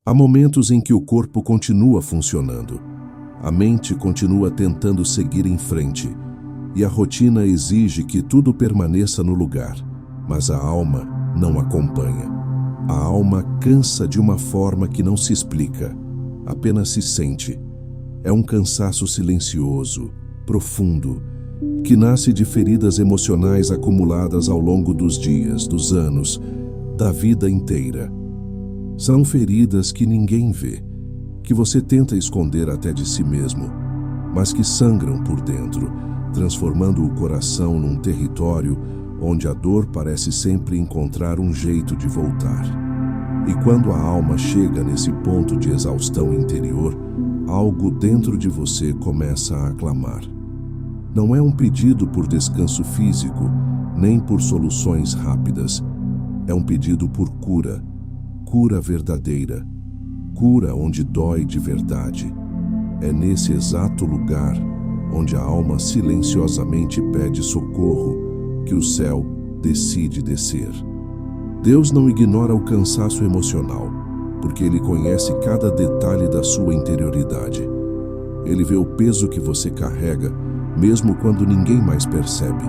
Há momentos em que o corpo continua funcionando, a mente continua tentando seguir em frente, e a rotina exige que tudo permaneça no lugar, mas a alma não acompanha. A alma cansa de uma forma que não se explica, apenas se sente. É um cansaço silencioso, profundo, que nasce de feridas emocionais acumuladas ao longo dos dias, dos anos, da vida inteira. São feridas que ninguém vê, que você tenta esconder até de si mesmo, mas que sangram por dentro, transformando o coração num território onde a dor parece sempre encontrar um jeito de voltar. E quando a alma chega nesse ponto de exaustão interior, algo dentro de você começa a clamar. Não é um pedido por descanso físico, nem por soluções rápidas. É um pedido por cura, cura verdadeira, cura onde dói de verdade. É nesse exato lugar onde a alma silenciosamente pede socorro que o céu decide descer. Deus não ignora o cansaço emocional, porque Ele conhece cada detalhe da sua interioridade. Ele vê o peso que você carrega, mesmo quando ninguém mais percebe.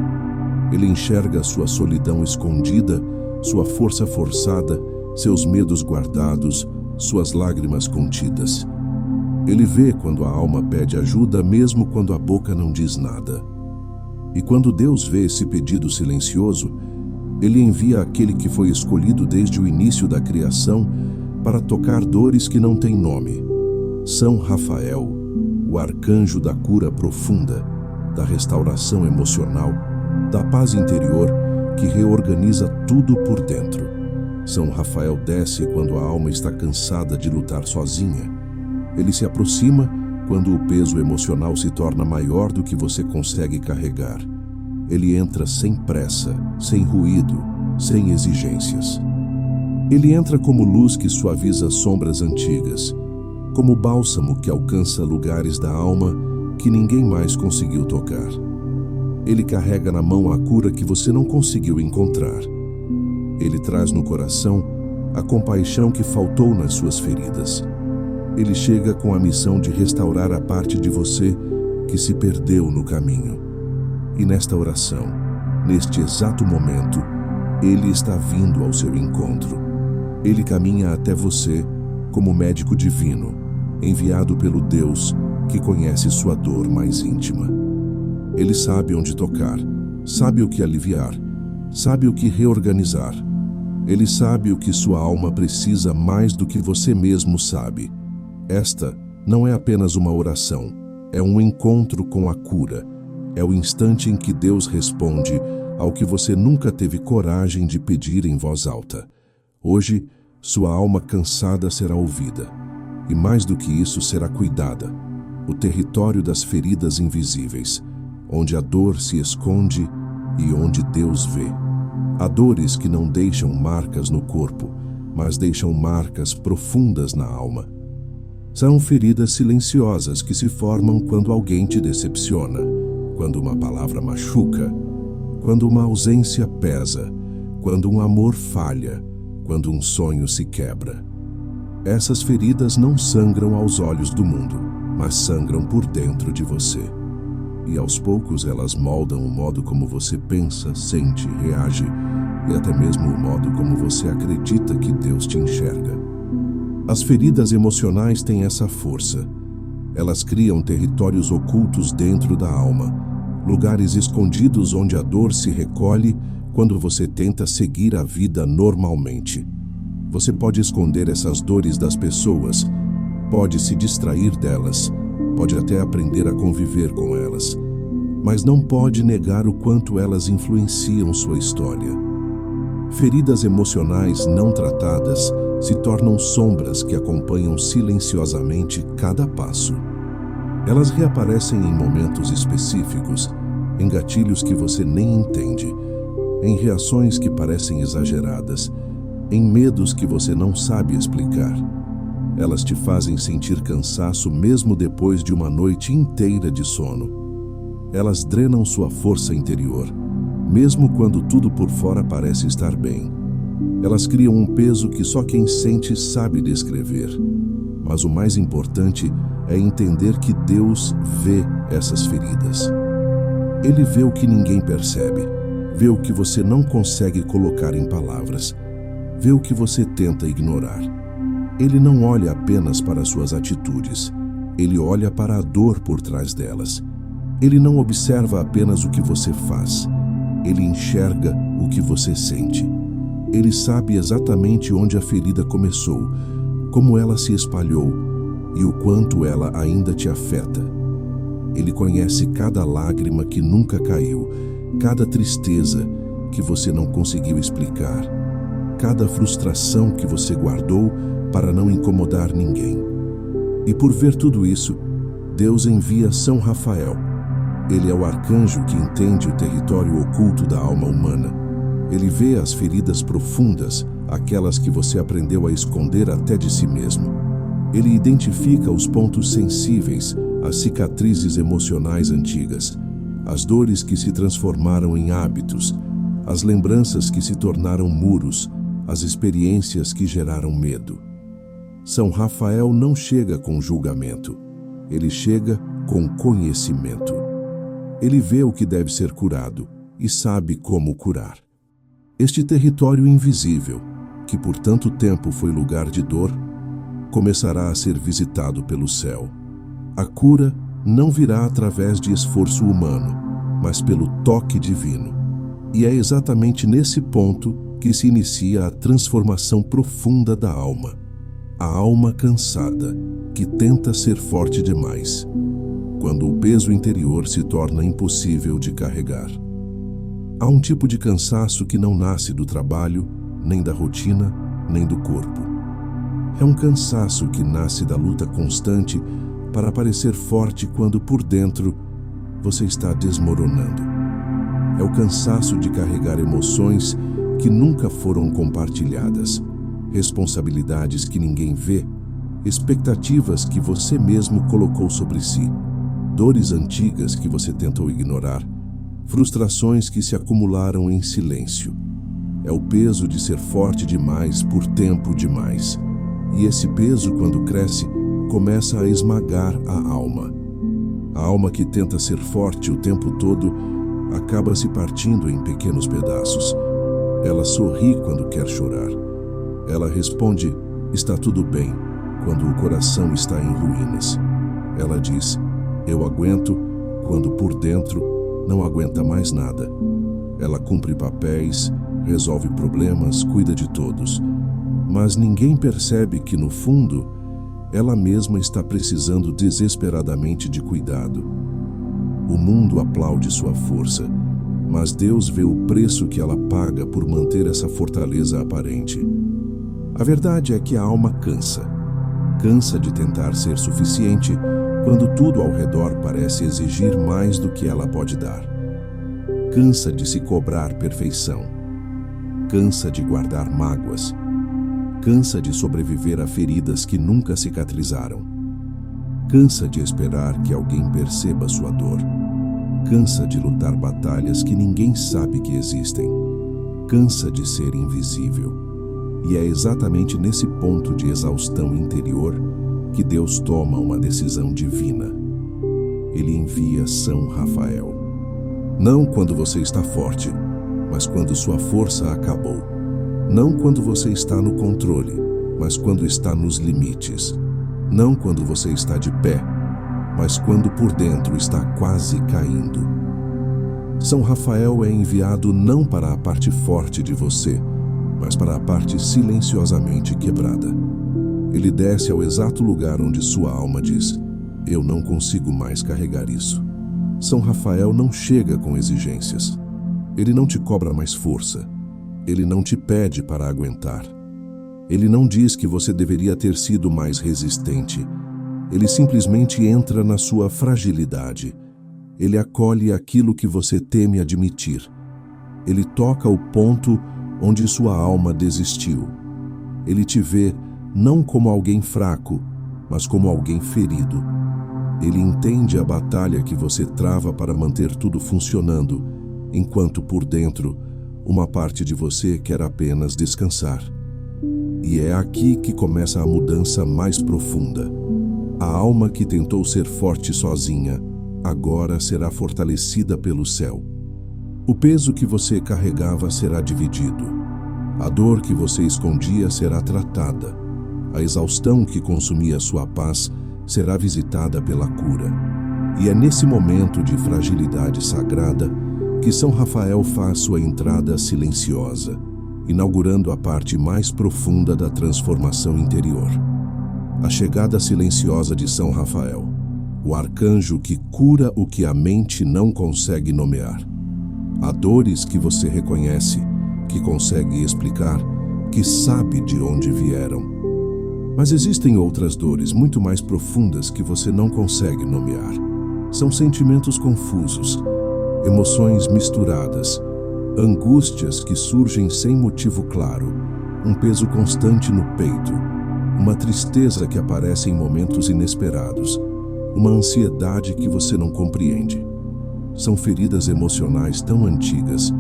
Ele enxerga a sua solidão escondida, sua força forçada, seus medos guardados, suas lágrimas contidas. Ele vê quando a alma pede ajuda, mesmo quando a boca não diz nada. E quando Deus vê esse pedido silencioso, Ele envia aquele que foi escolhido desde o início da criação para tocar dores que não têm nome. São Rafael, o arcanjo da cura profunda, da restauração emocional, da paz interior que reorganiza tudo por dentro. São Rafael desce quando a alma está cansada de lutar sozinha. Ele se aproxima quando o peso emocional se torna maior do que você consegue carregar. Ele entra sem pressa, sem ruído, sem exigências. Ele entra como luz que suaviza sombras antigas, como bálsamo que alcança lugares da alma que ninguém mais conseguiu tocar. Ele carrega na mão a cura que você não conseguiu encontrar. Ele traz no coração a compaixão que faltou nas suas feridas. Ele chega com a missão de restaurar a parte de você que se perdeu no caminho. E nesta oração, neste exato momento, Ele está vindo ao seu encontro. Ele caminha até você como médico divino, enviado pelo Deus que conhece sua dor mais íntima. Ele sabe onde tocar, sabe o que aliviar, sabe o que reorganizar. Ele sabe o que sua alma precisa mais do que você mesmo sabe. Esta não é apenas uma oração, é um encontro com a cura. É o instante em que Deus responde ao que você nunca teve coragem de pedir em voz alta. Hoje, sua alma cansada será ouvida. E mais do que isso, será cuidada. O território das feridas invisíveis, onde a dor se esconde e onde Deus vê. Há dores que não deixam marcas no corpo, mas deixam marcas profundas na alma. São feridas silenciosas que se formam quando alguém te decepciona, quando uma palavra machuca, quando uma ausência pesa, quando um amor falha, quando um sonho se quebra. Essas feridas não sangram aos olhos do mundo, mas sangram por dentro de você. E aos poucos elas moldam o modo como você pensa, sente, reage e até mesmo o modo como você acredita que Deus te enxerga. As feridas emocionais têm essa força. Elas criam territórios ocultos dentro da alma, lugares escondidos onde a dor se recolhe quando você tenta seguir a vida normalmente. Você pode esconder essas dores das pessoas, pode se distrair delas, pode até aprender a conviver com elas, mas não pode negar o quanto elas influenciam sua história. Feridas emocionais não tratadas se tornam sombras que acompanham silenciosamente cada passo. Elas reaparecem em momentos específicos, em gatilhos que você nem entende, em reações que parecem exageradas, em medos que você não sabe explicar. Elas te fazem sentir cansaço mesmo depois de uma noite inteira de sono. Elas drenam sua força interior, mesmo quando tudo por fora parece estar bem. Elas criam um peso que só quem sente sabe descrever. Mas o mais importante é entender que Deus vê essas feridas. Ele vê o que ninguém percebe, vê o que você não consegue colocar em palavras, vê o que você tenta ignorar. Ele não olha apenas para suas atitudes, ele olha para a dor por trás delas. Ele não observa apenas o que você faz, ele enxerga o que você sente. Ele sabe exatamente onde a ferida começou, como ela se espalhou e o quanto ela ainda te afeta. Ele conhece cada lágrima que nunca caiu, cada tristeza que você não conseguiu explicar, cada frustração que você guardou para não incomodar ninguém. E por ver tudo isso, Deus envia São Rafael. Ele é o arcanjo que entende o território oculto da alma humana. Ele vê as feridas profundas, aquelas que você aprendeu a esconder até de si mesmo. Ele identifica os pontos sensíveis, as cicatrizes emocionais antigas, as dores que se transformaram em hábitos, as lembranças que se tornaram muros, as experiências que geraram medo. São Rafael não chega com julgamento, ele chega com conhecimento. Ele vê o que deve ser curado e sabe como curar. Este território invisível, que por tanto tempo foi lugar de dor, começará a ser visitado pelo céu. A cura não virá através de esforço humano, mas pelo toque divino. E é exatamente nesse ponto que se inicia a transformação profunda da alma. A alma cansada, que tenta ser forte demais, quando o peso interior se torna impossível de carregar. Há um tipo de cansaço que não nasce do trabalho, nem da rotina, nem do corpo. É um cansaço que nasce da luta constante para parecer forte quando por dentro você está desmoronando. É o cansaço de carregar emoções que nunca foram compartilhadas, responsabilidades que ninguém vê, expectativas que você mesmo colocou sobre si, dores antigas que você tentou ignorar, frustrações que se acumularam em silêncio. É o peso de ser forte demais por tempo demais. E esse peso, quando cresce, começa a esmagar a alma. A alma que tenta ser forte o tempo todo acaba se partindo em pequenos pedaços. Ela sorri quando quer chorar. Ela responde, está tudo bem, quando o coração está em ruínas. Ela diz, eu aguento, quando por dentro não aguenta mais nada. Ela cumpre papéis, resolve problemas, cuida de todos. Mas ninguém percebe que, no fundo, ela mesma está precisando desesperadamente de cuidado. O mundo aplaude sua força, mas Deus vê o preço que ela paga por manter essa fortaleza aparente. A verdade é que a alma cansa. Cansa de tentar ser suficiente quando tudo ao redor parece exigir mais do que ela pode dar. Cansa de se cobrar perfeição. Cansa de guardar mágoas. Cansa de sobreviver a feridas que nunca cicatrizaram. Cansa de esperar que alguém perceba sua dor. Cansa de lutar batalhas que ninguém sabe que existem. Cansa de ser invisível. E é exatamente nesse ponto de exaustão interior que Deus toma uma decisão divina. Ele envia São Rafael. Não quando você está forte, mas quando sua força acabou. Não quando você está no controle, mas quando está nos limites. Não quando você está de pé, mas quando por dentro está quase caindo. São Rafael é enviado não para a parte forte de você, mas para a parte silenciosamente quebrada. Ele desce ao exato lugar onde sua alma diz, eu não consigo mais carregar isso. São Rafael não chega com exigências. Ele não te cobra mais força. Ele não te pede para aguentar. Ele não diz que você deveria ter sido mais resistente. Ele simplesmente entra na sua fragilidade. Ele acolhe aquilo que você teme admitir. Ele toca o ponto onde sua alma desistiu. Ele te vê não como alguém fraco, mas como alguém ferido. Ele entende a batalha que você trava para manter tudo funcionando, enquanto por dentro uma parte de você quer apenas descansar. E é aqui que começa a mudança mais profunda. A alma que tentou ser forte sozinha, agora será fortalecida pelo céu. O peso que você carregava será dividido. A dor que você escondia será tratada. A exaustão que consumia sua paz será visitada pela cura. E é nesse momento de fragilidade sagrada que São Rafael faz sua entrada silenciosa, inaugurando a parte mais profunda da transformação interior. A chegada silenciosa de São Rafael, o arcanjo que cura o que a mente não consegue nomear. Há dores que você reconhece, que consegue explicar, que sabe de onde vieram. Mas existem outras dores muito mais profundas que você não consegue nomear. São sentimentos confusos, emoções misturadas, angústias que surgem sem motivo claro, um peso constante no peito, uma tristeza que aparece em momentos inesperados, uma ansiedade que você não compreende. São feridas emocionais tão antigas,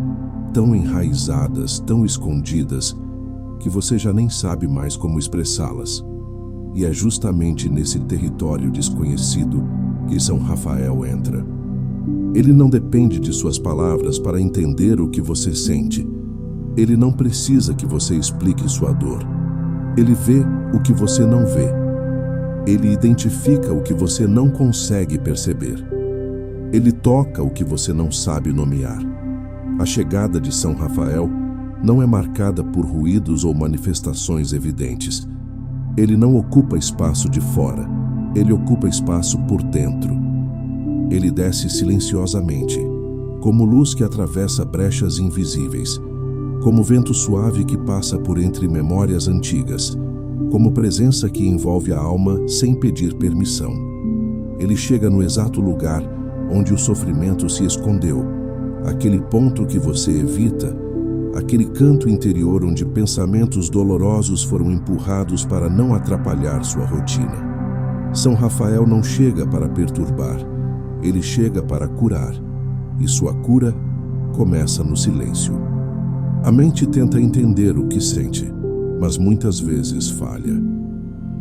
tão enraizadas, tão escondidas, que você já nem sabe mais como expressá-las. E é justamente nesse território desconhecido que São Rafael entra. Ele não depende de suas palavras para entender o que você sente. Ele não precisa que você explique sua dor. Ele vê o que você não vê. Ele identifica o que você não consegue perceber. Ele toca o que você não sabe nomear. A chegada de São Rafael não é marcada por ruídos ou manifestações evidentes. Ele não ocupa espaço de fora, ele ocupa espaço por dentro. Ele desce silenciosamente, como luz que atravessa brechas invisíveis, como vento suave que passa por entre memórias antigas, como presença que envolve a alma sem pedir permissão. Ele chega no exato lugar onde o sofrimento se escondeu, aquele ponto que você evita, aquele canto interior onde pensamentos dolorosos foram empurrados para não atrapalhar sua rotina. São Rafael não chega para perturbar, ele chega para curar, e sua cura começa no silêncio. A mente tenta entender o que sente, mas muitas vezes falha.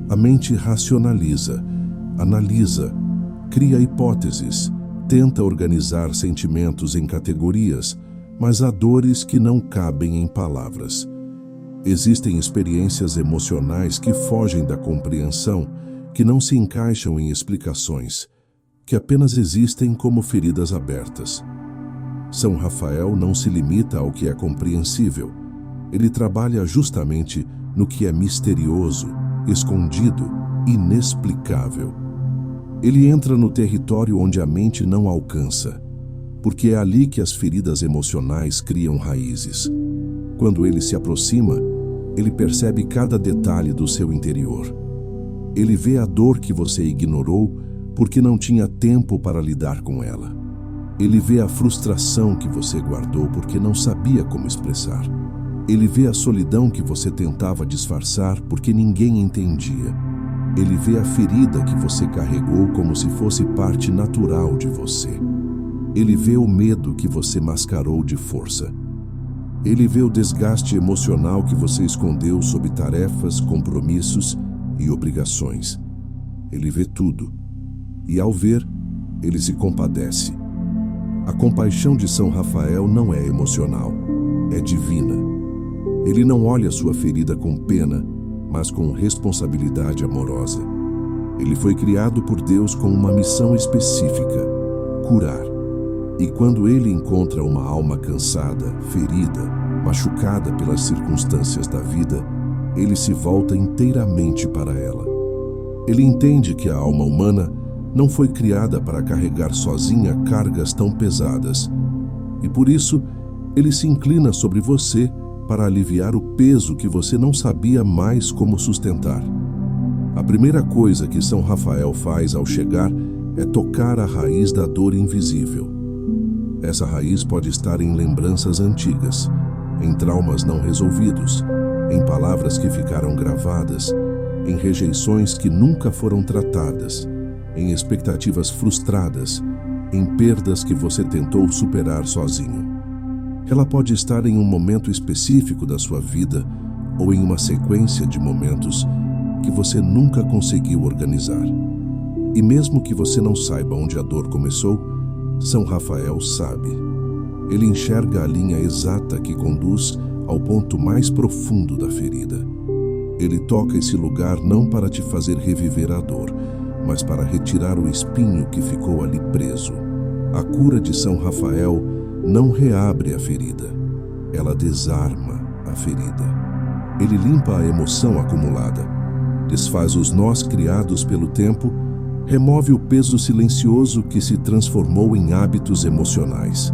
A mente racionaliza, analisa, cria hipóteses, tenta organizar sentimentos em categorias, mas há dores que não cabem em palavras. Existem experiências emocionais que fogem da compreensão, que não se encaixam em explicações, que apenas existem como feridas abertas. São Rafael não se limita ao que é compreensível. Ele trabalha justamente no que é misterioso, escondido, inexplicável. Ele entra no território onde a mente não alcança, porque é ali que as feridas emocionais criam raízes. Quando ele se aproxima, ele percebe cada detalhe do seu interior. Ele vê a dor que você ignorou porque não tinha tempo para lidar com ela. Ele vê a frustração que você guardou porque não sabia como expressar. Ele vê a solidão que você tentava disfarçar porque ninguém entendia. Ele vê a ferida que você carregou como se fosse parte natural de você. Ele vê o medo que você mascarou de força. Ele vê o desgaste emocional que você escondeu sob tarefas, compromissos e obrigações. Ele vê tudo. E ao ver, ele se compadece. A compaixão de São Rafael não é emocional, é divina. Ele não olha sua ferida com pena, mas com responsabilidade amorosa. Ele foi criado por Deus com uma missão específica: curar. E quando ele encontra uma alma cansada, ferida, machucada pelas circunstâncias da vida, ele se volta inteiramente para ela. Ele entende que a alma humana não foi criada para carregar sozinha cargas tão pesadas, e por isso ele se inclina sobre você para aliviar o peso que você não sabia mais como sustentar. A primeira coisa que São Rafael faz ao chegar é tocar a raiz da dor invisível. Essa raiz pode estar em lembranças antigas, em traumas não resolvidos, em palavras que ficaram gravadas, em rejeições que nunca foram tratadas, em expectativas frustradas, em perdas que você tentou superar sozinho. Ela pode estar em um momento específico da sua vida ou em uma sequência de momentos que você nunca conseguiu organizar. E mesmo que você não saiba onde a dor começou, São Rafael sabe. Ele enxerga a linha exata que conduz ao ponto mais profundo da ferida. Ele toca esse lugar não para te fazer reviver a dor, mas para retirar o espinho que ficou ali preso. A cura de São Rafael não reabre a ferida, ela desarma a ferida. Ele limpa a emoção acumulada, desfaz os nós criados pelo tempo, remove o peso silencioso que se transformou em hábitos emocionais.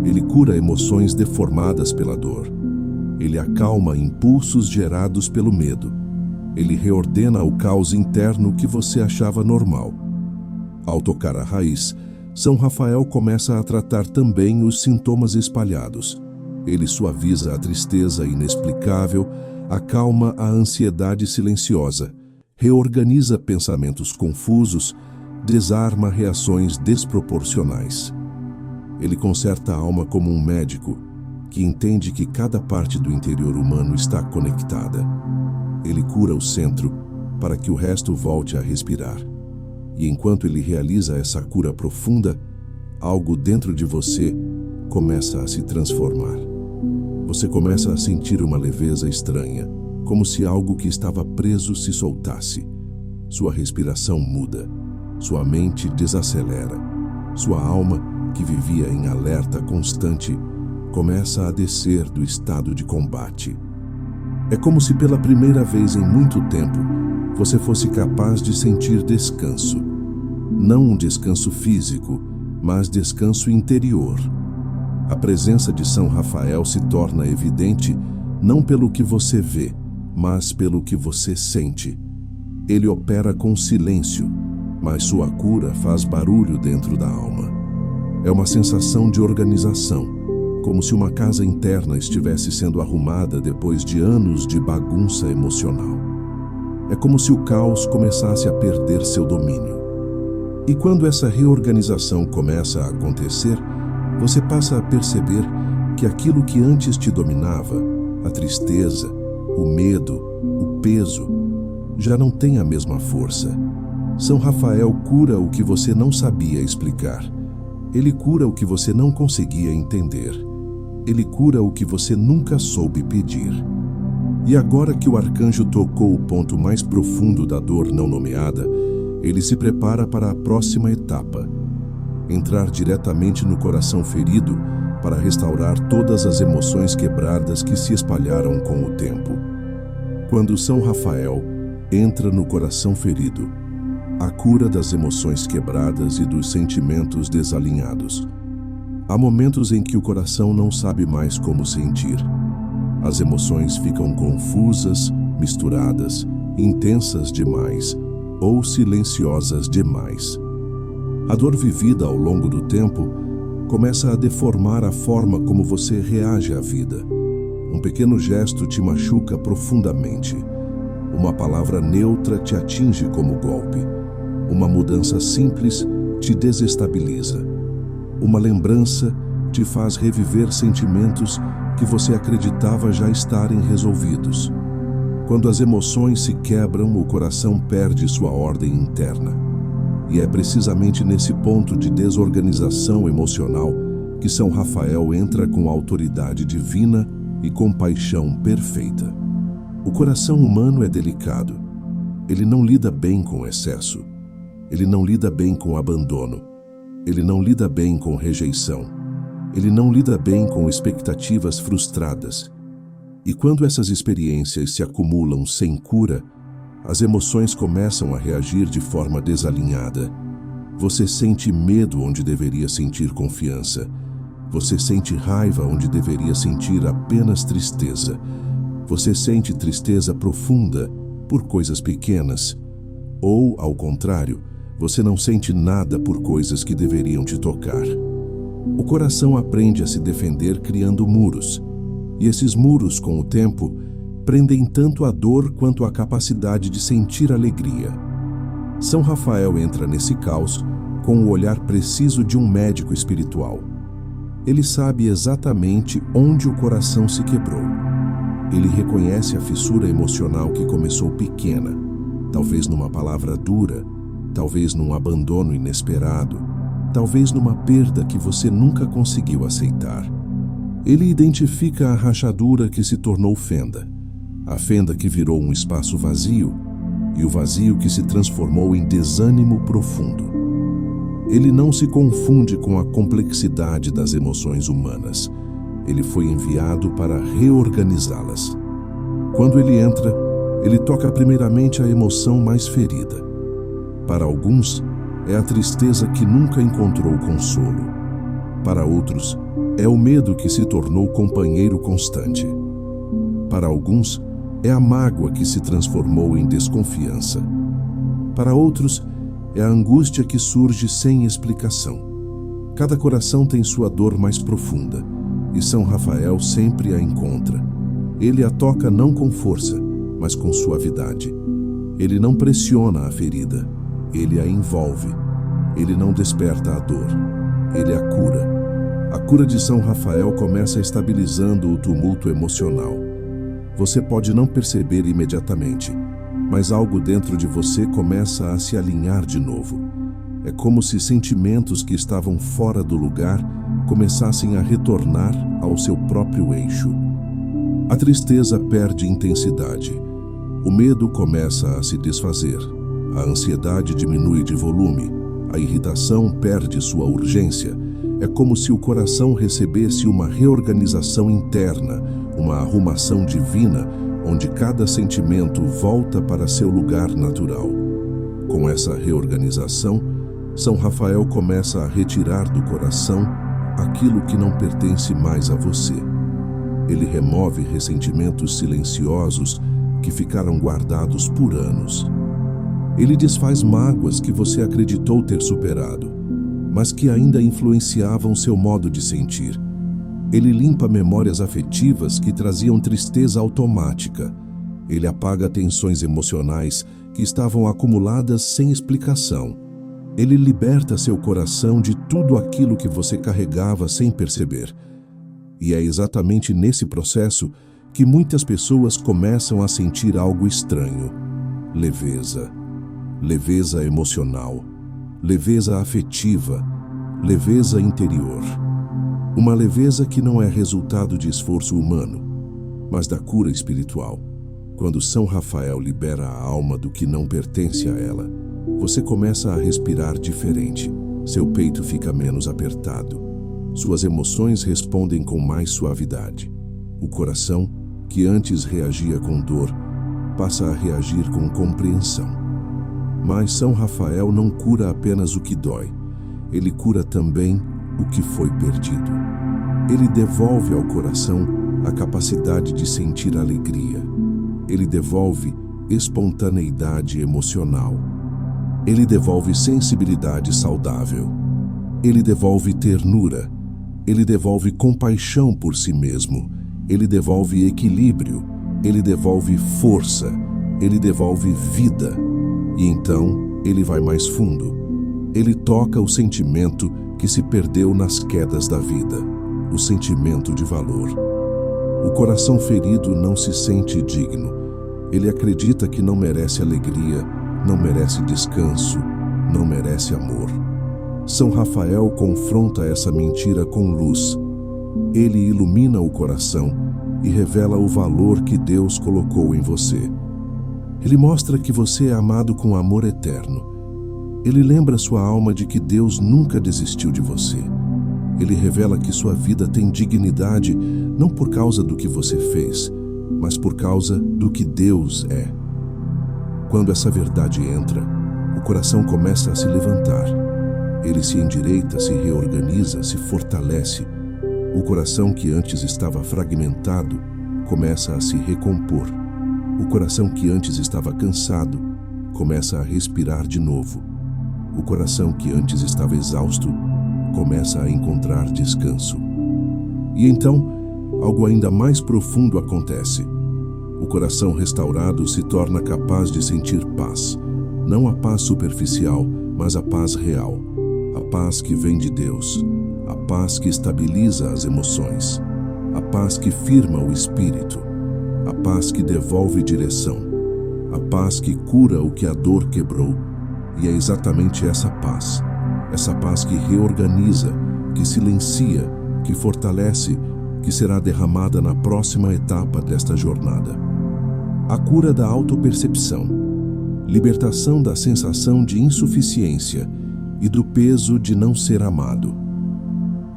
Ele cura emoções deformadas pela dor. Ele acalma impulsos gerados pelo medo. Ele reordena o caos interno que você achava normal. Ao tocar a raiz, São Rafael começa a tratar também os sintomas espalhados. Ele suaviza a tristeza inexplicável, acalma a ansiedade silenciosa, reorganiza pensamentos confusos, desarma reações desproporcionais. Ele conserta a alma como um médico que entende que cada parte do interior humano está conectada. Ele cura o centro para que o resto volte a respirar. E enquanto ele realiza essa cura profunda, algo dentro de você começa a se transformar. Você começa a sentir uma leveza estranha, como se algo que estava preso se soltasse. Sua respiração muda, sua mente desacelera, sua alma, que vivia em alerta constante, começa a descer do estado de combate. É como se pela primeira vez em muito tempo você fosse capaz de sentir descanso. Não um descanso físico, mas descanso interior. A presença de São Rafael se torna evidente não pelo que você vê, mas pelo que você sente. Ele opera com silêncio, mas sua cura faz barulho dentro da alma. É uma sensação de organização, como se uma casa interna estivesse sendo arrumada depois de anos de bagunça emocional. É como se o caos começasse a perder seu domínio. E quando essa reorganização começa a acontecer, você passa a perceber que aquilo que antes te dominava, a tristeza, o medo, o peso, já não tem a mesma força. São Rafael cura o que você não sabia explicar. Ele cura o que você não conseguia entender. Ele cura o que você nunca soube pedir. E agora que o arcanjo tocou o ponto mais profundo da dor não nomeada, ele se prepara para a próxima etapa: entrar diretamente no coração ferido para restaurar todas as emoções quebradas que se espalharam com o tempo. Quando São Rafael entra no coração ferido, a cura das emoções quebradas e dos sentimentos desalinhados. Há momentos em que o coração não sabe mais como sentir. As emoções ficam confusas, misturadas, intensas demais ou silenciosas demais. A dor vivida ao longo do tempo começa a deformar a forma como você reage à vida. Um pequeno gesto te machuca profundamente. Uma palavra neutra te atinge como golpe. Uma mudança simples te desestabiliza. Uma lembrança te faz reviver sentimentos que você acreditava já estarem resolvidos. Quando as emoções se quebram, o coração perde sua ordem interna. E é precisamente nesse ponto de desorganização emocional que São Rafael entra com autoridade divina e compaixão perfeita. O coração humano é delicado. Ele não lida bem com excesso. Ele não lida bem com abandono. Ele não lida bem com rejeição. Ele não lida bem com expectativas frustradas. E quando essas experiências se acumulam sem cura, as emoções começam a reagir de forma desalinhada. Você sente medo onde deveria sentir confiança. Você sente raiva onde deveria sentir apenas tristeza. Você sente tristeza profunda por coisas pequenas. Ou, ao contrário, você não sente nada por coisas que deveriam te tocar. O coração aprende a se defender criando muros. E esses muros, com o tempo, prendem tanto a dor quanto a capacidade de sentir alegria. São Rafael entra nesse caos com o olhar preciso de um médico espiritual. Ele sabe exatamente onde o coração se quebrou. Ele reconhece a fissura emocional que começou pequena, talvez numa palavra dura, talvez num abandono inesperado, talvez numa perda que você nunca conseguiu aceitar. Ele identifica a rachadura que se tornou fenda, a fenda que virou um espaço vazio e o vazio que se transformou em desânimo profundo. Ele não se confunde com a complexidade das emoções humanas. Ele foi enviado para reorganizá-las. Quando ele entra, ele toca primeiramente a emoção mais ferida. Para alguns, é a tristeza que nunca encontrou consolo. Para outros, é o medo que se tornou companheiro constante. Para alguns, é a mágoa que se transformou em desconfiança. Para outros, é a angústia que surge sem explicação. Cada coração tem sua dor mais profunda, e São Rafael sempre a encontra. Ele a toca não com força, mas com suavidade. Ele não pressiona a ferida, ele a envolve. Ele não desperta a dor, ele a cura. A cura de São Rafael começa estabilizando o tumulto emocional. Você pode não perceber imediatamente, mas algo dentro de você começa a se alinhar de novo. É como se sentimentos que estavam fora do lugar começassem a retornar ao seu próprio eixo. A tristeza perde intensidade. O medo começa a se desfazer. A ansiedade diminui de volume. A irritação perde sua urgência. É como se o coração recebesse uma reorganização interna, uma arrumação divina, onde cada sentimento volta para seu lugar natural. Com essa reorganização, São Rafael começa a retirar do coração aquilo que não pertence mais a você. Ele remove ressentimentos silenciosos que ficaram guardados por anos. Ele desfaz mágoas que você acreditou ter superado, mas que ainda influenciavam seu modo de sentir. Ele limpa memórias afetivas que traziam tristeza automática. Ele apaga tensões emocionais que estavam acumuladas sem explicação. Ele liberta seu coração de tudo aquilo que você carregava sem perceber. E é exatamente nesse processo que muitas pessoas começam a sentir algo estranho: leveza. Leveza emocional, leveza afetiva, leveza interior. Uma leveza que não é resultado de esforço humano, mas da cura espiritual. Quando São Rafael libera a alma do que não pertence a ela, você começa a respirar diferente. Seu peito fica menos apertado. Suas emoções respondem com mais suavidade. O coração, que antes reagia com dor, passa a reagir com compreensão. Mas São Rafael não cura apenas o que dói. Ele cura também o que foi perdido. Ele devolve ao coração a capacidade de sentir alegria. Ele devolve espontaneidade emocional. Ele devolve sensibilidade saudável. Ele devolve ternura. Ele devolve compaixão por si mesmo. Ele devolve equilíbrio. Ele devolve força. Ele devolve vida. E então, ele vai mais fundo. Ele toca o sentimento que se perdeu nas quedas da vida, o sentimento de valor. O coração ferido não se sente digno. Ele acredita que não merece alegria, não merece descanso, não merece amor. São Rafael confronta essa mentira com luz. Ele ilumina o coração e revela o valor que Deus colocou em você. Ele mostra que você é amado com amor eterno. Ele lembra sua alma de que Deus nunca desistiu de você. Ele revela que sua vida tem dignidade não por causa do que você fez, mas por causa do que Deus é. Quando essa verdade entra, o coração começa a se levantar. Ele se endireita, se reorganiza, se fortalece. O coração que antes estava fragmentado começa a se recompor. O coração que antes estava cansado começa a respirar de novo. O coração que antes estava exausto começa a encontrar descanso. E então, algo ainda mais profundo acontece. O coração restaurado se torna capaz de sentir paz. Não a paz superficial, mas a paz real. A paz que vem de Deus. a paz que estabiliza as emoções, a paz que firma o espírito, a paz que devolve direção, a paz que cura o que a dor quebrou. E é exatamente essa paz que reorganiza, que silencia, que fortalece, que será derramada na próxima etapa desta jornada. A cura da autopercepção, libertação da sensação de insuficiência e do peso de não ser amado.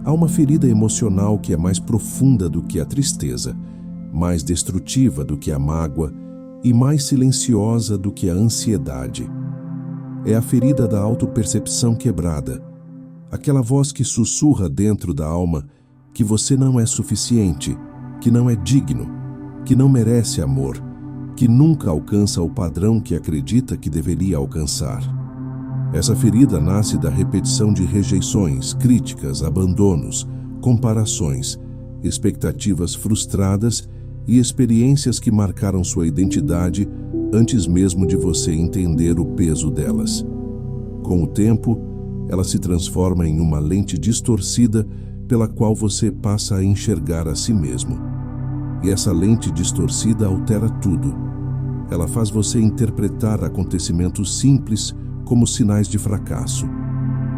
Há uma ferida emocional que é mais profunda do que a tristeza, mais destrutiva do que a mágoa e mais silenciosa do que a ansiedade. É a ferida da autopercepção quebrada, aquela voz que sussurra dentro da alma que você não é suficiente, que não é digno, que não merece amor, que nunca alcança o padrão que acredita que deveria alcançar. Essa ferida nasce da repetição de rejeições, críticas, abandonos, comparações, expectativas frustradas e experiências que marcaram sua identidade antes mesmo de você entender o peso delas. Com o tempo, ela se transforma em uma lente distorcida pela qual você passa a enxergar a si mesmo. E essa lente distorcida altera tudo. Ela faz você interpretar acontecimentos simples como sinais de fracasso.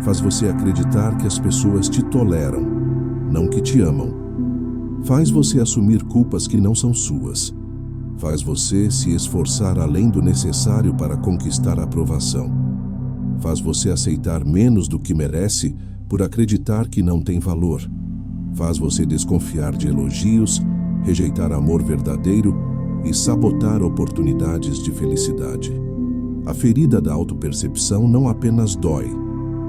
Faz você acreditar que as pessoas te toleram, não que te amam. Faz você assumir culpas que não são suas. Faz você se esforçar além do necessário para conquistar a aprovação. Faz você aceitar menos do que merece por acreditar que não tem valor. Faz você desconfiar de elogios, rejeitar amor verdadeiro e sabotar oportunidades de felicidade. A ferida da autopercepção não apenas dói,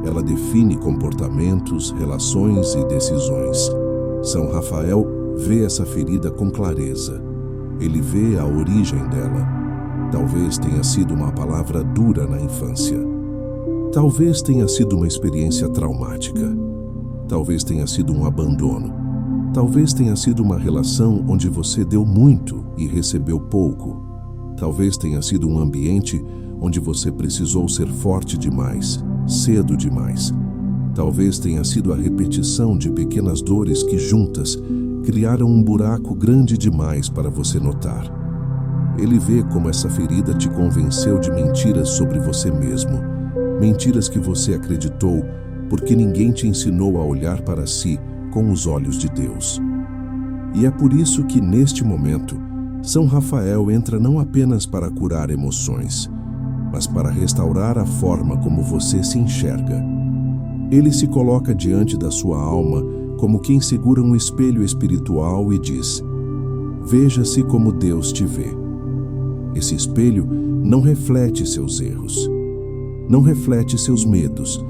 ela define comportamentos, relações e decisões. São Rafael vê essa ferida com clareza. Ele vê a origem dela. Talvez tenha sido uma palavra dura na infância. Talvez tenha sido uma experiência traumática. Talvez tenha sido um abandono. Talvez tenha sido uma relação onde você deu muito e recebeu pouco. Talvez tenha sido um ambiente onde você precisou ser forte demais, cedo demais. Talvez tenha sido a repetição de pequenas dores que juntas criaram um buraco grande demais para você notar. Ele vê como essa ferida te convenceu de mentiras sobre você mesmo, mentiras que você acreditou porque ninguém te ensinou a olhar para si com os olhos de Deus. E é por isso que, neste momento, São Rafael entra não apenas para curar emoções, mas para restaurar a forma como você se enxerga. Ele se coloca diante da sua alma como quem segura um espelho espiritual e diz: veja-se como Deus te vê. Esse espelho não reflete seus erros, não reflete seus medos,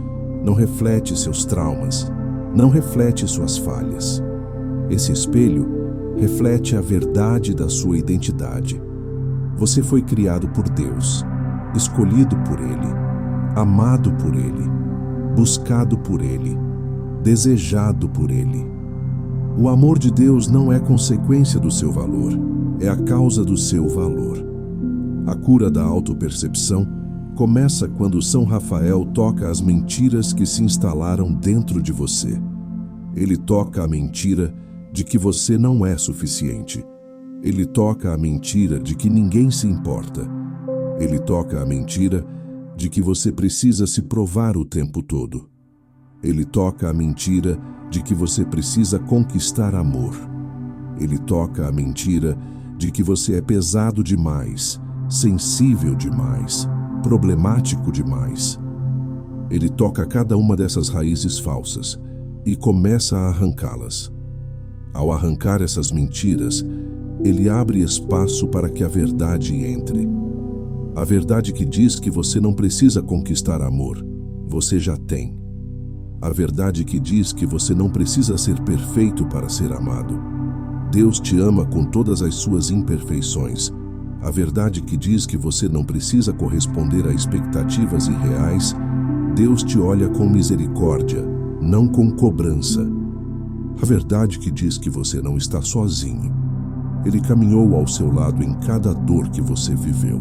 não reflete seus traumas, não reflete suas falhas. Esse espelho reflete a verdade da sua identidade. Você foi criado por Deus, escolhido por Ele, amado por Ele, buscado por Ele, desejado por Ele. O amor de Deus não é consequência do seu valor, é a causa do seu valor. A cura da autopercepção começa quando São Rafael toca as mentiras que se instalaram dentro de você. Ele toca a mentira de que você não é suficiente. Ele toca a mentira de que ninguém se importa. Ele toca a mentira de que você precisa se provar o tempo todo. Ele toca a mentira de que você precisa conquistar amor. Ele toca a mentira de que você é pesado demais, sensível demais, problemático demais. Ele toca cada uma dessas raízes falsas e começa a arrancá-las. Ao arrancar essas mentiras, ele abre espaço para que a verdade entre. A verdade que diz que você não precisa conquistar amor, você já tem. A verdade que diz que você não precisa ser perfeito para ser amado. Deus te ama com todas as suas imperfeições. A verdade que diz que você não precisa corresponder a expectativas irreais. Deus te olha com misericórdia, não com cobrança. A verdade que diz que você não está sozinho. Ele caminhou ao seu lado em cada dor que você viveu.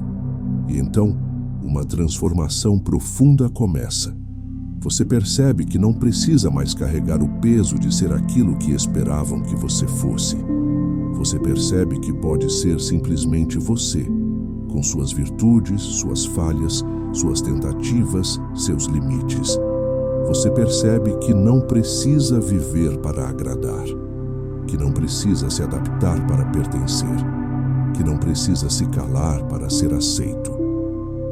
E então, uma transformação profunda começa. Você percebe que não precisa mais carregar o peso de ser aquilo que esperavam que você fosse. Você percebe que pode ser simplesmente você, com suas virtudes, suas falhas, suas tentativas, seus limites. Você percebe que não precisa viver para agradar, que não precisa se adaptar para pertencer, que não precisa se calar para ser aceito,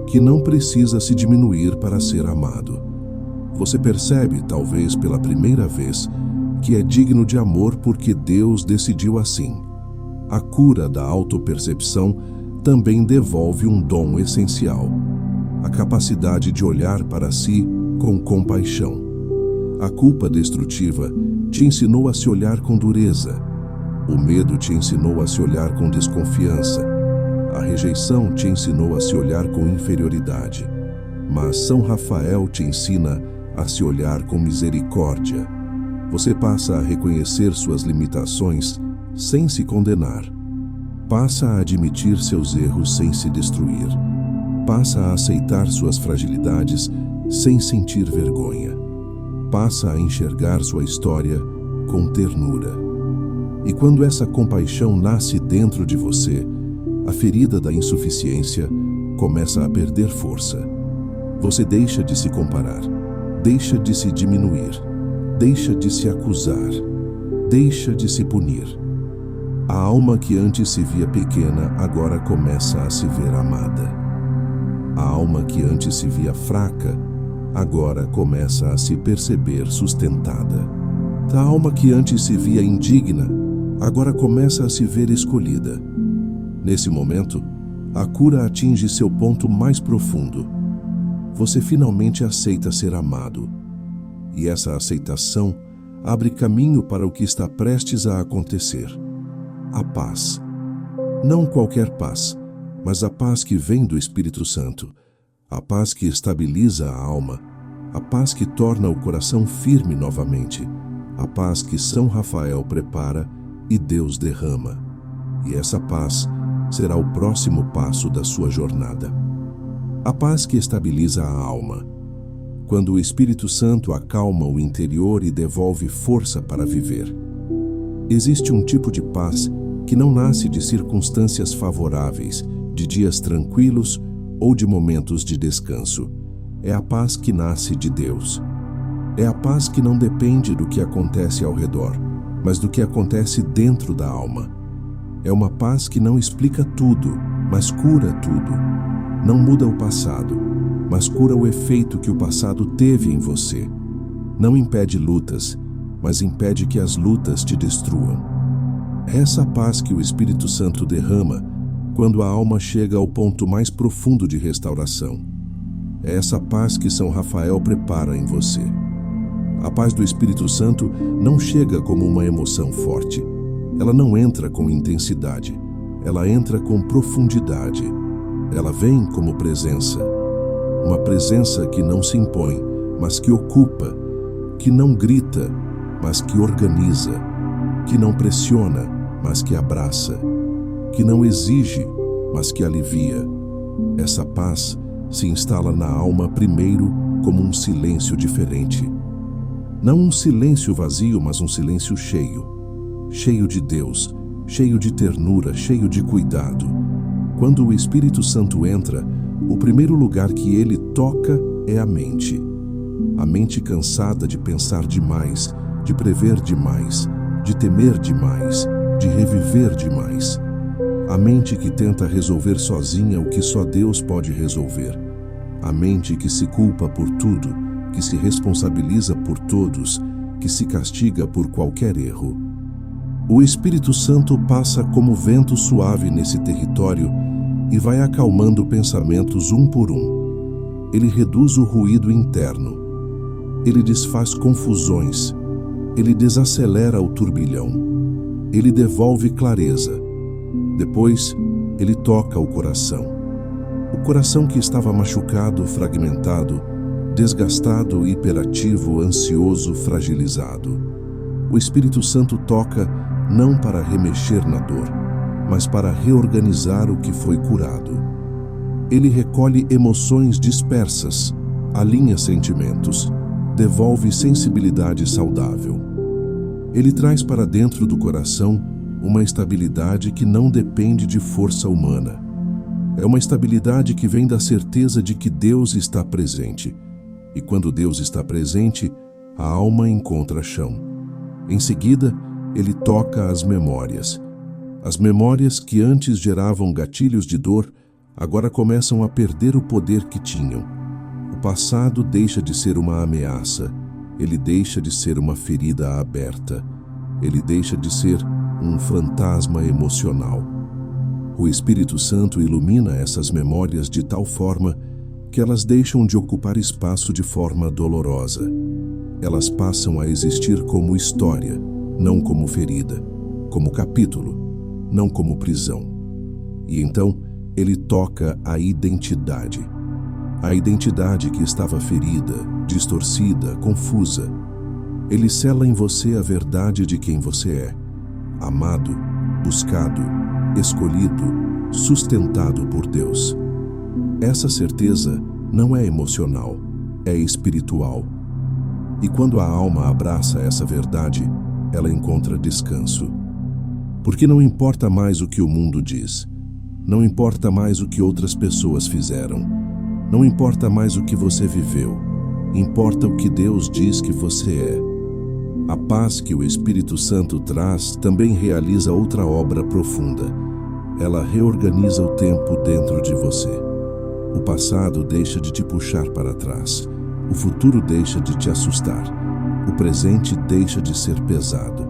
que não precisa se diminuir para ser amado. Você percebe, talvez pela primeira vez, que é digno de amor porque Deus decidiu assim. A cura da autopercepção também devolve um dom essencial: a capacidade de olhar para si com compaixão. A culpa destrutiva te ensinou a se olhar com dureza. O medo te ensinou a se olhar com desconfiança. A rejeição te ensinou a se olhar com inferioridade. Mas São Rafael te ensina a se olhar com misericórdia. Você passa a reconhecer suas limitações sem se condenar. Passa a admitir seus erros sem se destruir. Passa a aceitar suas fragilidades sem sentir vergonha. Passa a enxergar sua história com ternura. E quando essa compaixão nasce dentro de você, a ferida da insuficiência começa a perder força. Você deixa de se comparar, deixa de se diminuir, deixa de se acusar, deixa de se punir. A alma que antes se via pequena agora começa a se ver amada. A alma que antes se via fraca agora começa a se perceber sustentada. A alma que antes se via indigna agora começa a se ver escolhida. Nesse momento, a cura atinge seu ponto mais profundo. Você finalmente aceita ser amado. E essa aceitação abre caminho para o que está prestes a acontecer: a paz. Não qualquer paz, mas a paz que vem do Espírito Santo, a paz que estabiliza a alma, a paz que torna o coração firme novamente, a paz que São Rafael prepara e Deus derrama. E essa paz será o próximo passo da sua jornada. A paz que estabiliza a alma. Quando o Espírito Santo acalma o interior e devolve força para viver. Existe um tipo de paz que não nasce de circunstâncias favoráveis, de dias tranquilos ou de momentos de descanso. É a paz que nasce de Deus. É a paz que não depende do que acontece ao redor, mas do que acontece dentro da alma. É uma paz que não explica tudo, mas cura tudo. Não muda o passado, mas cura o efeito que o passado teve em você. Não impede lutas, mas impede que as lutas te destruam. É essa paz que o Espírito Santo derrama quando a alma chega ao ponto mais profundo de restauração. É essa paz que São Rafael prepara em você. A paz do Espírito Santo não chega como uma emoção forte. Ela não entra com intensidade. Ela entra com profundidade. Ela vem como presença. Uma presença que não se impõe, mas que ocupa, que não grita, mas que organiza, que não pressiona, mas que abraça, que não exige, mas que alivia. Essa paz se instala na alma primeiro como um silêncio diferente. Não um silêncio vazio, mas um silêncio cheio. Cheio de Deus, cheio de ternura, cheio de cuidado. Quando o Espírito Santo entra, o primeiro lugar que ele toca é a mente. A mente cansada de pensar demais, de prever demais, de temer demais, de reviver demais. A mente que tenta resolver sozinha o que só Deus pode resolver. A mente que se culpa por tudo, que se responsabiliza por todos, que se castiga por qualquer erro. O Espírito Santo passa como vento suave nesse território e vai acalmando pensamentos um por um. Ele reduz o ruído interno. Ele desfaz confusões. Ele desacelera o turbilhão. Ele devolve clareza. Depois, ele toca o coração. O coração que estava machucado, fragmentado, desgastado, hiperativo, ansioso, fragilizado. O Espírito Santo toca não para remexer na dor, mas para reorganizar o que foi curado. Ele recolhe emoções dispersas, alinha sentimentos, devolve sensibilidade saudável. Ele traz para dentro do coração uma estabilidade que não depende de força humana. É uma estabilidade que vem da certeza de que Deus está presente. E quando Deus está presente, a alma encontra chão. Em seguida, ele toca as memórias. As memórias que antes geravam gatilhos de dor, agora começam a perder o poder que tinham. O passado deixa de ser uma ameaça. Ele deixa de ser uma ferida aberta. Ele deixa de ser um fantasma emocional. O Espírito Santo ilumina essas memórias de tal forma que elas deixam de ocupar espaço de forma dolorosa. Elas passam a existir como história, não como ferida, como capítulo, não como prisão. E então, ele toca a identidade. A identidade que estava ferida, distorcida, confusa. Ele sela em você a verdade de quem você é. Amado, buscado, escolhido, sustentado por Deus. Essa certeza não é emocional, é espiritual. E quando a alma abraça essa verdade, ela encontra descanso. Porque não importa mais o que o mundo diz, não importa mais o que outras pessoas fizeram, não importa mais o que você viveu, importa o que Deus diz que você é. A paz que o Espírito Santo traz também realiza outra obra profunda. Ela reorganiza o tempo dentro de você. O passado deixa de te puxar para trás. O futuro deixa de te assustar. O presente deixa de ser pesado.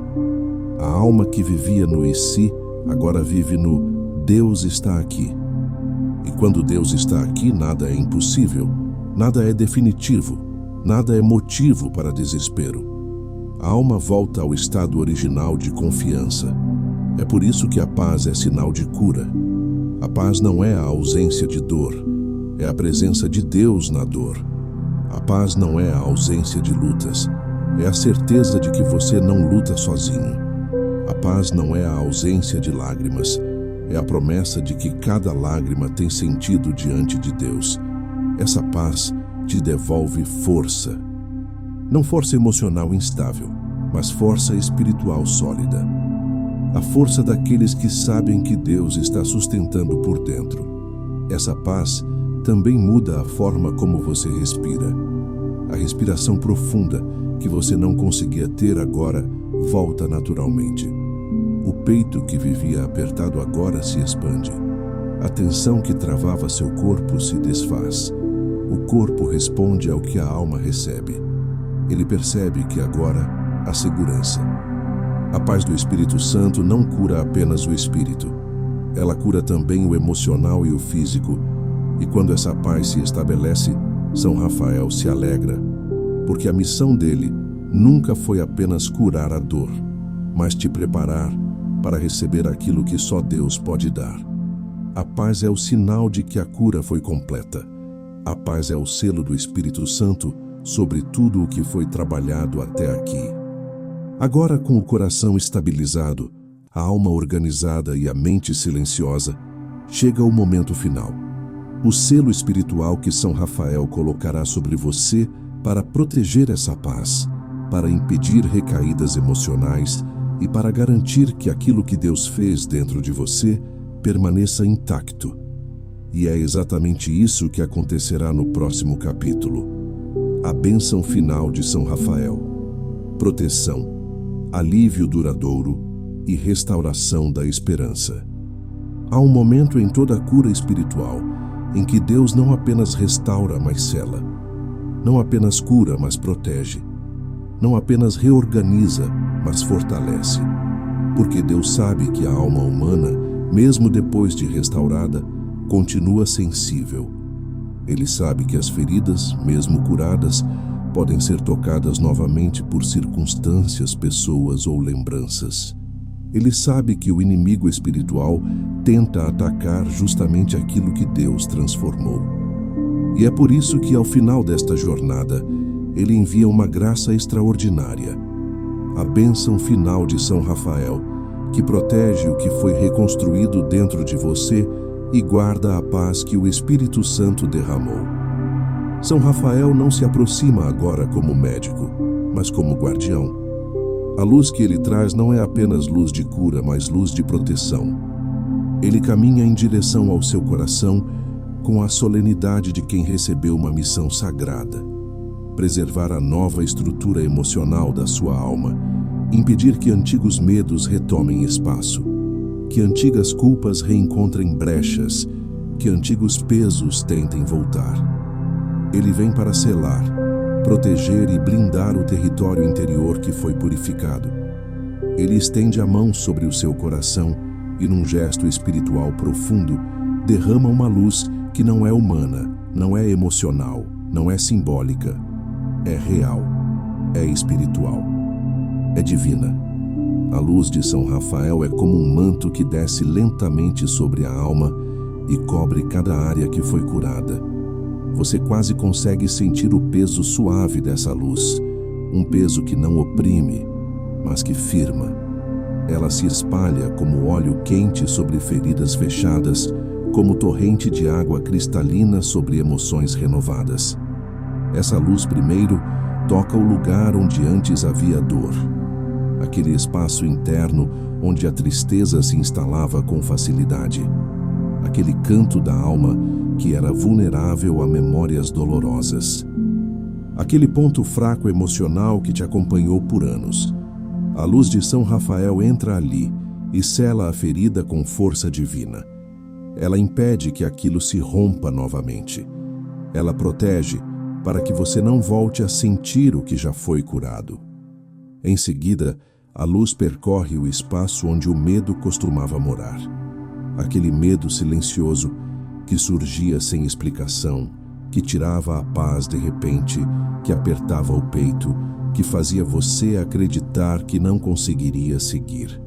A alma que vivia no "e se", agora vive no "Deus está aqui". E quando Deus está aqui, nada é impossível, nada é definitivo, nada é motivo para desespero. A alma volta ao estado original de confiança. É por isso que a paz é sinal de cura. A paz não é a ausência de dor, é a presença de Deus na dor. A paz não é a ausência de lutas, é a certeza de que você não luta sozinho. A paz não é a ausência de lágrimas, é a promessa de que cada lágrima tem sentido diante de Deus. Essa paz te devolve força. Não força emocional instável, mas força espiritual sólida. A força daqueles que sabem que Deus está sustentando por dentro. Essa paz também muda a forma como você respira. A respiração profunda que você não conseguia ter agora volta naturalmente. O peito que vivia apertado agora se expande. A tensão que travava seu corpo se desfaz. O corpo responde ao que a alma recebe. Ele percebe que agora há segurança. A paz do Espírito Santo não cura apenas o espírito. Ela cura também o emocional e o físico. E quando essa paz se estabelece, São Rafael se alegra, porque a missão dele nunca foi apenas curar a dor, mas te preparar para receber aquilo que só Deus pode dar. A paz é o sinal de que a cura foi completa. A paz é o selo do Espírito Santo sobre tudo o que foi trabalhado até aqui. Agora, com o coração estabilizado, a alma organizada e a mente silenciosa, chega o momento final. O selo espiritual que São Rafael colocará sobre você para proteger essa paz, para impedir recaídas emocionais e para garantir que aquilo que Deus fez dentro de você permaneça intacto. E é exatamente isso que acontecerá no próximo capítulo. A bênção final de São Rafael. Proteção, alívio duradouro e restauração da esperança. Há um momento em toda a cura espiritual em que Deus não apenas restaura, mas sela. Não apenas cura, mas protege. Não apenas reorganiza, mas fortalece. Porque Deus sabe que a alma humana, mesmo depois de restaurada, continua sensível. Ele sabe que as feridas, mesmo curadas, podem ser tocadas novamente por circunstâncias, pessoas ou lembranças. Ele sabe que o inimigo espiritual tenta atacar justamente aquilo que Deus transformou. E é por isso que, ao final desta jornada, ele envia uma graça extraordinária. A bênção final de São Rafael, que protege o que foi reconstruído dentro de você e guarda a paz que o Espírito Santo derramou. São Rafael não se aproxima agora como médico, mas como guardião. A luz que ele traz não é apenas luz de cura, mas luz de proteção. Ele caminha em direção ao seu coração com a solenidade de quem recebeu uma missão sagrada: preservar a nova estrutura emocional da sua alma, impedir que antigos medos retomem espaço, que antigas culpas reencontrem brechas, que antigos pesos tentem voltar. Ele vem para selar, proteger e blindar o território interior que foi purificado. Ele estende a mão sobre o seu coração e, num gesto espiritual profundo, derrama uma luz que não é humana, não é emocional, não é simbólica. É real, é espiritual, é divina. A luz de São Rafael é como um manto que desce lentamente sobre a alma e cobre cada área que foi curada. Você quase consegue sentir o peso suave dessa luz, um peso que não oprime, mas que firma. Ela se espalha como óleo quente sobre feridas fechadas, como torrente de água cristalina sobre emoções renovadas. Essa luz primeiro toca o lugar onde antes havia dor, aquele espaço interno onde a tristeza se instalava com facilidade, aquele canto da alma que era vulnerável a memórias dolorosas. Aquele ponto fraco emocional que te acompanhou por anos. A luz de São Rafael entra ali e sela a ferida com força divina. Ela impede que aquilo se rompa novamente. Ela protege para que você não volte a sentir o que já foi curado. Em seguida, a luz percorre o espaço onde o medo costumava morar. Aquele medo silencioso que surgia sem explicação, que tirava a paz de repente, que apertava o peito, que fazia você acreditar que não conseguiria seguir.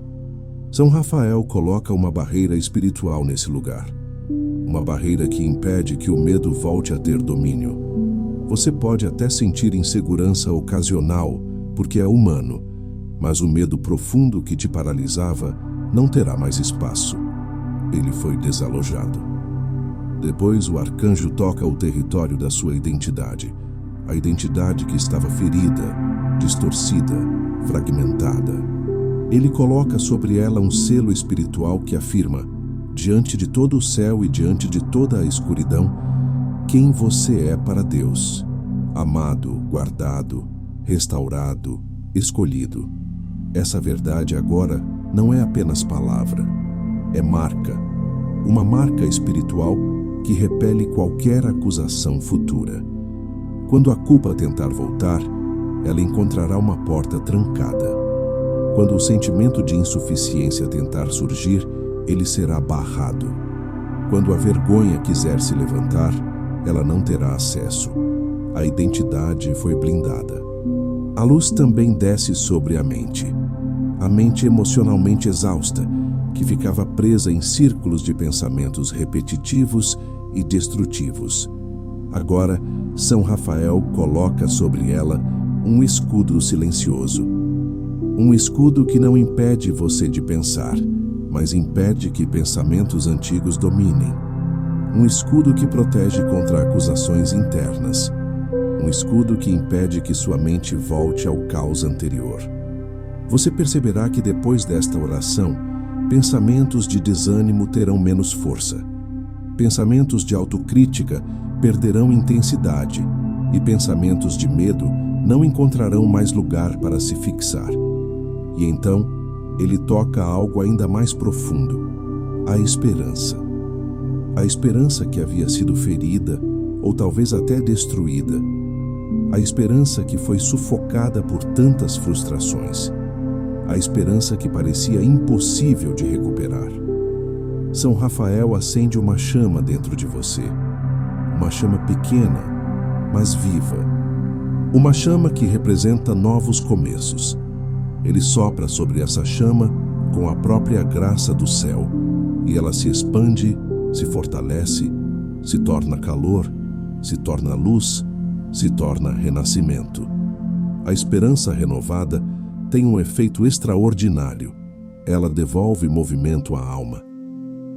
São Rafael coloca uma barreira espiritual nesse lugar. Uma barreira que impede que o medo volte a ter domínio. Você pode até sentir insegurança ocasional, porque é humano, mas o medo profundo que te paralisava não terá mais espaço. Ele foi desalojado. Depois o arcanjo toca o território da sua identidade, a identidade que estava ferida, distorcida, fragmentada. Ele coloca sobre ela um selo espiritual que afirma, diante de todo o céu e diante de toda a escuridão, quem você é para Deus: amado, guardado, restaurado, escolhido. Essa verdade agora não é apenas palavra, é marca, uma marca espiritual que repele qualquer acusação futura. Quando a culpa tentar voltar, ela encontrará uma porta trancada. Quando o sentimento de insuficiência tentar surgir, ele será barrado. Quando a vergonha quiser se levantar, ela não terá acesso. A identidade foi blindada. A luz também desce sobre a mente emocionalmente exausta, que ficava presa em círculos de pensamentos repetitivos e destrutivos. Agora, São Rafael coloca sobre ela um escudo silencioso. Um escudo que não impede você de pensar, mas impede que pensamentos antigos dominem. Um escudo que protege contra acusações internas. Um escudo que impede que sua mente volte ao caos anterior. Você perceberá que depois desta oração, pensamentos de desânimo terão menos força. Pensamentos de autocrítica perderão intensidade e pensamentos de medo não encontrarão mais lugar para se fixar. E então, ele toca algo ainda mais profundo: a esperança. A esperança que havia sido ferida ou talvez até destruída. A esperança que foi sufocada por tantas frustrações. A esperança que parecia impossível de recuperar. São Rafael acende uma chama dentro de você. Uma chama pequena, mas viva. Uma chama que representa novos começos. Ele sopra sobre essa chama com a própria graça do céu, e ela se expande, se fortalece, se torna calor, se torna luz, se torna renascimento. A esperança renovada tem um efeito extraordinário. Ela devolve movimento à alma.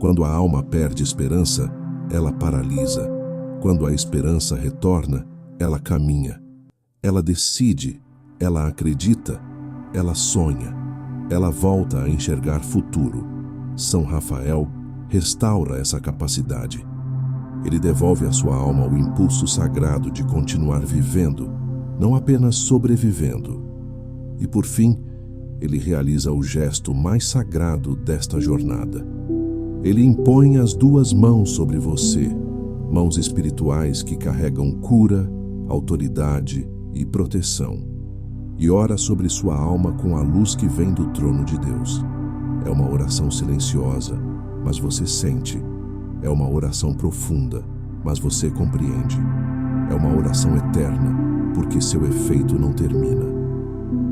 Quando a alma perde esperança, ela paralisa. Quando a esperança retorna, ela caminha, ela decide, ela acredita, ela sonha, ela volta a enxergar futuro. São Rafael restaura essa capacidade. Ele devolve à sua alma o impulso sagrado de continuar vivendo, não apenas sobrevivendo. E por fim, ele realiza o gesto mais sagrado desta jornada. Ele impõe as duas mãos sobre você, mãos espirituais que carregam cura, autoridade e proteção, e ora sobre sua alma com a luz que vem do trono de Deus. É uma oração silenciosa, mas você sente. É uma oração profunda, mas você compreende. É uma oração eterna, porque seu efeito não termina.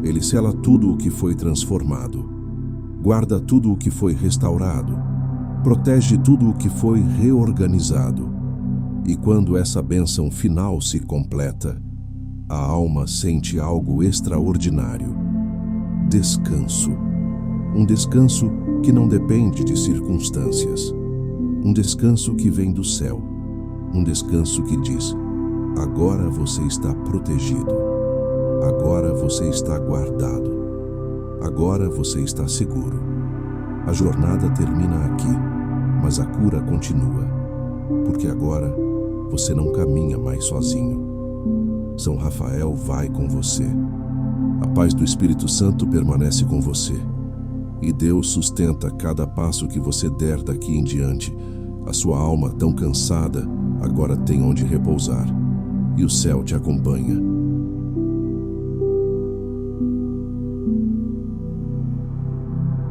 Ele sela tudo o que foi transformado, guarda tudo o que foi restaurado, protege tudo o que foi reorganizado. E quando essa bênção final se completa, a alma sente algo extraordinário. Descanso. Um descanso que não depende de circunstâncias. Um descanso que vem do céu. Um descanso que diz: agora você está protegido. Agora você está guardado. Agora você está seguro. A jornada termina aqui, mas a cura continua. Porque agora você não caminha mais sozinho. São Rafael vai com você. A paz do Espírito Santo permanece com você. E Deus sustenta cada passo que você der daqui em diante. A sua alma, tão cansada, agora tem onde repousar. E o céu te acompanha.